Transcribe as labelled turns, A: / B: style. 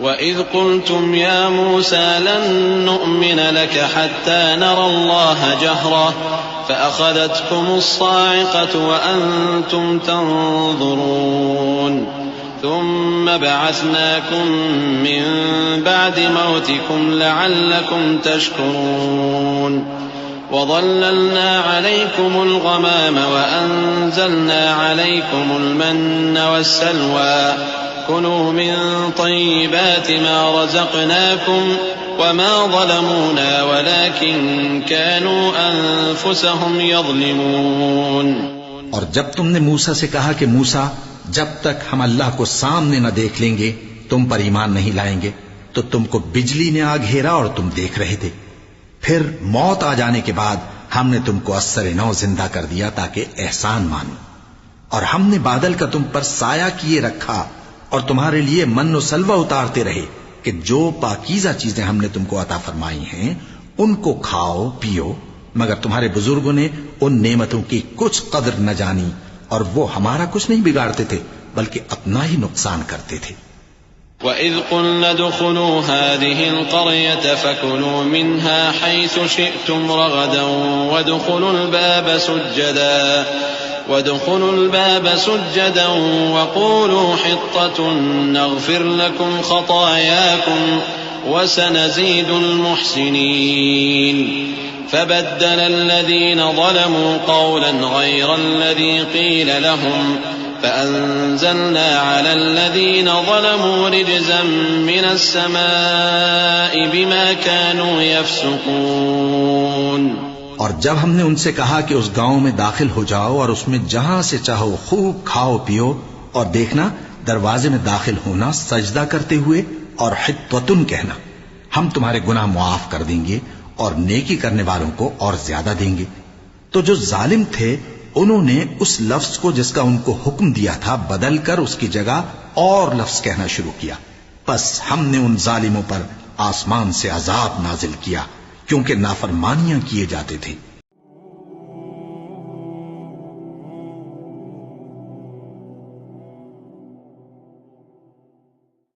A: وَإِذْ قُلْتُمْ يَا مُوسَى لَن نُّؤْمِنَ لَكَ حَتَّىٰ نَرَى اللَّهَ جَهْرَةً فَأَخَذَتْكُمُ الصَّاعِقَةُ وَأَنتُمْ تَنظُرُونَ ثُمَّ بَعَثْنَاكُم مِّن بَعْدِ مَوْتِكُمْ لَعَلَّكُمْ تَشْكُرُونَ وَظَلَّلْنَا عَلَيْكُمُ الْغَمَامَ وَأَنزَلْنَا عَلَيْكُمُ الْمَنَّ وَالسَّلْوَىٰ كُلُوا مِن طَيِّبَاتِ مَا رَزَقْنَاكُمْ وَمَا ظَلَمُونَا وَلَٰكِن كَانُوا أَنفُسَهُمْ يَظْلِمُونَ۔
B: اور جب تم نے موسیٰ سے کہا کہ موسیٰ جب تک ہم اللہ کو سامنے نہ دیکھ لیں گے تم پر ایمان نہیں لائیں گے، تو تم کو بجلی نے آ گھیرا اور تم دیکھ رہے تھے، پھر موت آ جانے کے بعد ہم نے تم کو اثر نو زندہ کر دیا تاکہ احسان مانو، اور ہم نے بادل کا تم پر سایہ کیے رکھا اور تمہارے لیے من و سلوہ اتارتے رہے کہ جو پاکیزہ چیزیں ہم نے تم کو عطا فرمائی ہیں ان کو کھاؤ پیو، مگر تمہارے بزرگوں نے ان نعمتوں کی کچھ قدر نہ جانی اور وہ ہمارا کچھ نہیں بگاڑتے تھے بلکہ اپنا ہی نقصان کرتے تھے۔
A: وَإِذْ قُلْنَا ادْخُلُوا هَٰذِهِ الْقَرْيَةَ فَكُلُوا مِنْهَا حَيْثُ شِئْتُمْ رَغَدًا وَادْخُلُوا الْبَابَ سُجَّدًا وَقُولُوا حِطَّةٌ نَّغْفِرْ لَكُمْ خَطَايَاكُمْ وَسَنَزِيدُ الْمُحْسِنِينَ فَبَدَّلَ الَّذِينَ ظَلَمُوا قَوْلًا غَيْرَ الَّذِي قِيلَ لَهُمْ فَأَنزَلْنَا عَلَى الَّذِينَ ظَلَمُوا رِجْزًا مِّنَ السَّمَاءِ بِمَا كَانُوا يَفْسُقُونَ۔
B: اور جب ہم نے ان سے کہا کہ اس گاؤں میں داخل ہو جاؤ اور اس میں جہاں سے چاہو خوب کھاؤ پیو، اور دیکھنا دروازے میں داخل ہونا سجدہ کرتے ہوئے اور حطوتن کہنا، ہم تمہارے گناہ معاف کر دیں گے اور نیکی کرنے والوں کو اور زیادہ دیں گے، تو جو ظالم تھے انہوں نے اس لفظ کو جس کا ان کو حکم دیا تھا بدل کر اس کی جگہ اور لفظ کہنا شروع کیا، پس ہم نے ان ظالموں پر آسمان سے عذاب نازل کیا کیونکہ نافرمانیاں کیے جاتے تھے۔